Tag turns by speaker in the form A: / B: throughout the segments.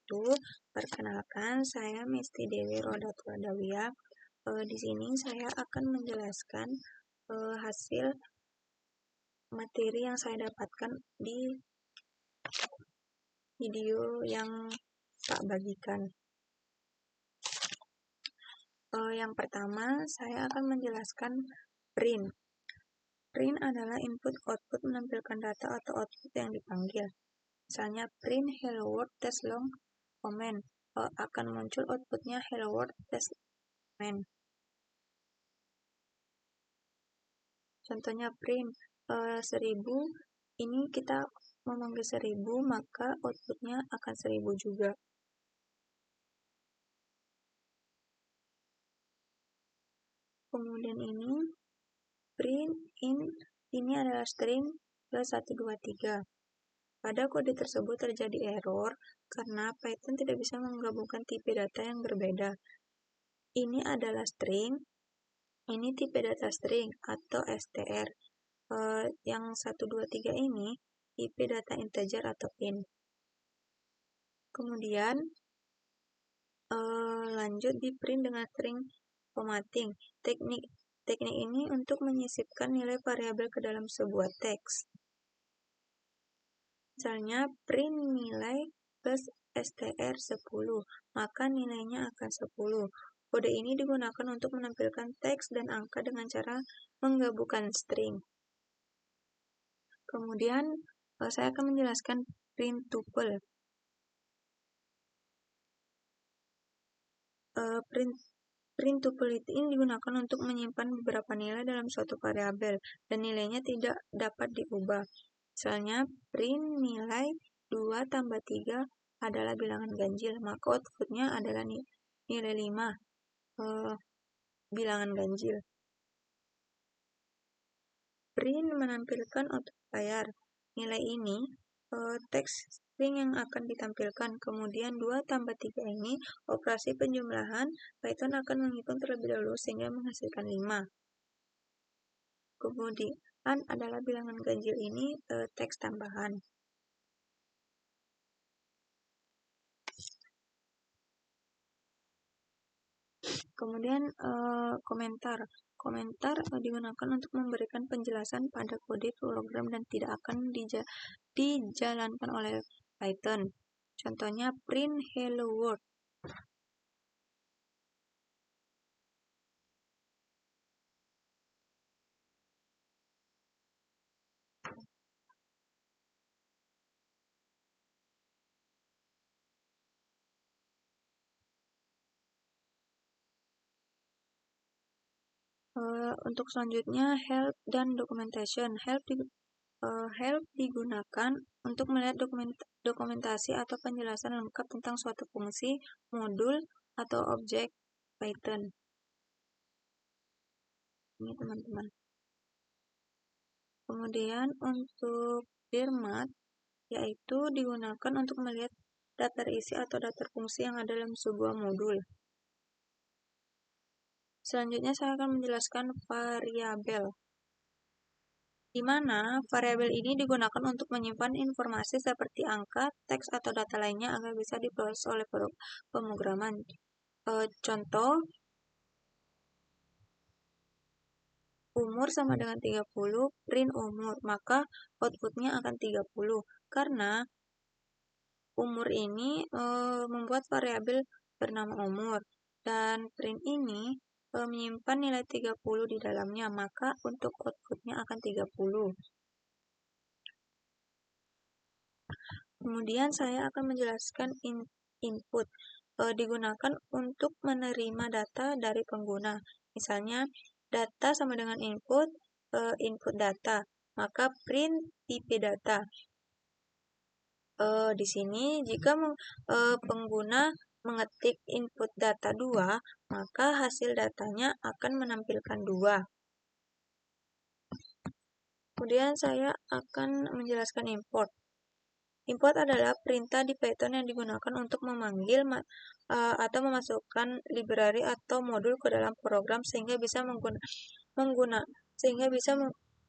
A: Perkenalkan, saya Misti Dewi Rodatul Adawiyah. Di sini saya akan menjelaskan hasil materi yang saya dapatkan di video yang Pak bagikan. Yang pertama, saya akan menjelaskan print. Print adalah input-output menampilkan data atau output yang dipanggil. Misalnya print hello world test long comment, akan muncul outputnya hello world test comment. Contohnya print 1000, ini kita memanggil 1000, maka outputnya akan 1000 juga. Kemudian ini print in, ini adalah string ke123. Pada kode tersebut terjadi error karena Python tidak bisa menggabungkan tipe data yang berbeda. Ini adalah string, ini tipe data string atau str. Yang 123 ini tipe data integer atau int. Kemudian lanjut di print dengan string formatting. Teknik ini untuk menyisipkan nilai variabel ke dalam sebuah teks. Misalnya print nilai plus str10, maka nilainya akan 10. Kode ini digunakan untuk menampilkan teks dan angka dengan cara menggabungkan string. Kemudian saya akan menjelaskan print tuple. Print tuple ini digunakan untuk menyimpan beberapa nilai dalam suatu variabel dan nilainya tidak dapat diubah. Misalnya print nilai 2 tambah 3 adalah bilangan ganjil, maka outputnya adalah nilai 5 bilangan ganjil. Print menampilkan outlier. Nilai ini teks string yang akan ditampilkan. Kemudian 2 tambah 3 ini operasi penjumlahan. Python akan menghitung terlebih dahulu sehingga menghasilkan 5. Kemudian adalah bilangan ganjil ini teks tambahan. Kemudian komentar digunakan untuk memberikan penjelasan pada kode program dan tidak akan dijalankan oleh Python. Contohnya print hello world. Untuk selanjutnya help dan documentation. Help digunakan untuk melihat dokumentasi atau penjelasan lengkap tentang suatu fungsi, modul, atau objek Python. Ini teman-teman. Kemudian untuk dirmat, yaitu digunakan untuk melihat daftar isi atau daftar fungsi yang ada dalam sebuah modul. Selanjutnya saya akan menjelaskan variabel, di mana variabel ini digunakan untuk menyimpan informasi seperti angka, teks, atau data lainnya agar bisa diproses oleh pemrograman. Contoh, umur sama dengan 30, print umur, maka outputnya akan 30. Karena umur ini membuat variabel bernama umur, dan print ini menyimpan nilai 30 di dalamnya, maka untuk outputnya akan 30. Kemudian saya akan menjelaskan input. Digunakan untuk menerima data dari pengguna. Misalnya, data sama dengan input, input data, maka print tipe data. Di sini, jika pengguna mengetik input data 2, maka hasil datanya akan menampilkan 2. Kemudian saya akan menjelaskan import. Import adalah perintah di Python yang digunakan untuk memanggil atau memasukkan library atau modul ke dalam program sehingga bisa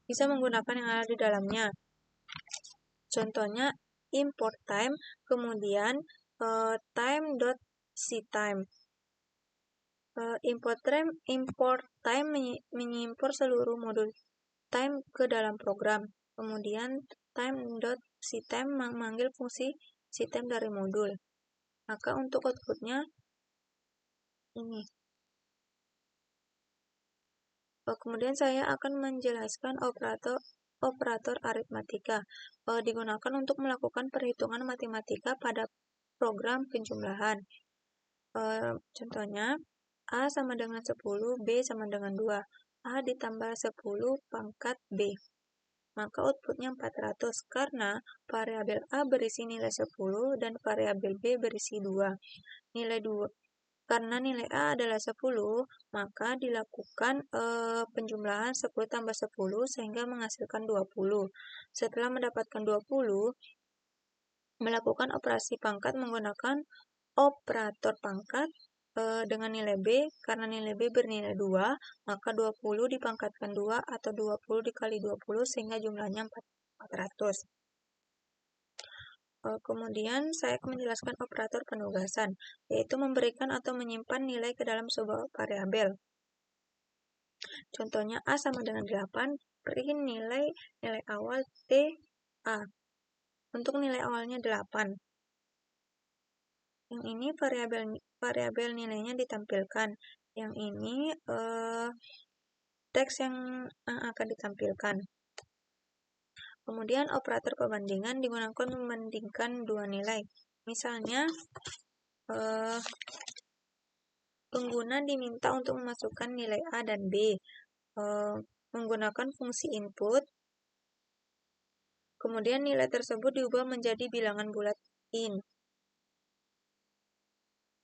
A: menggunakan yang ada di dalamnya. Contohnya import time, kemudian time.setime. Import time menyimpor seluruh modul time ke dalam program. Kemudian time.setime memanggil fungsi setime dari modul. Maka untuk outputnya ini. Kemudian saya akan menjelaskan operator aritmatika. Digunakan untuk melakukan perhitungan matematika pada program penjumlahan. Contohnya, A sama dengan 10, B sama dengan 2. A ditambah 10 pangkat B. Maka outputnya 400 karena variabel A berisi nilai 10 dan variabel B berisi 2. Karena nilai A adalah 10, maka dilakukan penjumlahan 10 tambah 10 sehingga menghasilkan 20. Setelah mendapatkan 20, melakukan operasi pangkat menggunakan operator pangkat dengan nilai B. Karena nilai B bernilai 2, maka 20 dipangkatkan 2 atau 20 dikali 20 sehingga jumlahnya 400. Kemudian saya akan menjelaskan operator penugasan, yaitu memberikan atau menyimpan nilai ke dalam sebuah variabel. Contohnya A sama dengan 8, print nilai awal T A. Untuk nilai awalnya 8. Yang ini variabel nilainya ditampilkan. Yang ini teks yang akan ditampilkan. Kemudian operator perbandingan digunakan membandingkan dua nilai. Misalnya pengguna diminta untuk memasukkan nilai A dan B menggunakan fungsi input. Kemudian nilai tersebut diubah menjadi bilangan bulat int.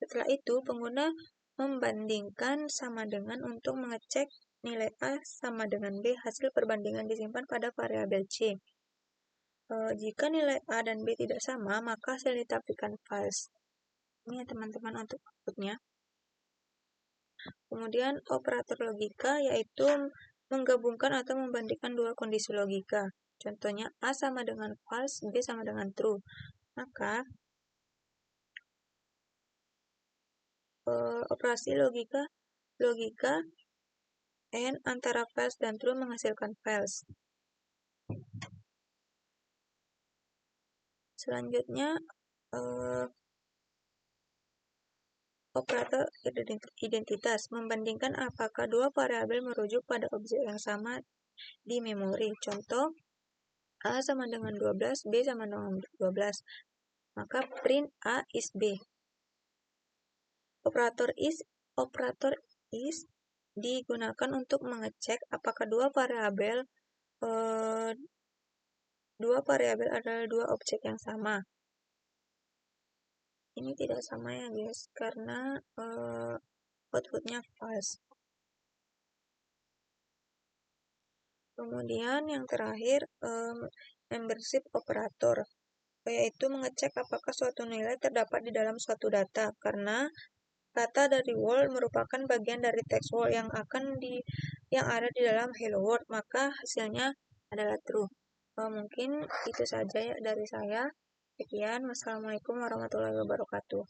A: Setelah itu, pengguna membandingkan sama dengan untuk mengecek nilai A sama dengan B. Hasil perbandingan disimpan pada variabel C. Jika nilai A dan B tidak sama, maka hasil ditampilkan false. Ini ya teman-teman untuk outputnya. Kemudian operator logika yaitu menggabungkan atau membandingkan dua kondisi logika. Contohnya A sama dengan false, B sama dengan true. Maka operasi logika AND antara false dan true menghasilkan false. Selanjutnya operator identitas membandingkan apakah dua variabel merujuk pada objek yang sama di memori. Contoh A sama dengan 12, B sama dengan 12. Maka print A is B. Operator is digunakan untuk mengecek apakah dua variabel adalah dua objek yang sama. Ini tidak sama ya guys, karena outputnya false. Kemudian yang terakhir membership operator, yaitu mengecek apakah suatu nilai terdapat di dalam suatu data, karena kata dari world merupakan bagian dari text world yang ada di dalam hello world, maka hasilnya adalah true. Mungkin itu saja ya dari saya. Sekian, wassalamualaikum warahmatullahi wabarakatuh.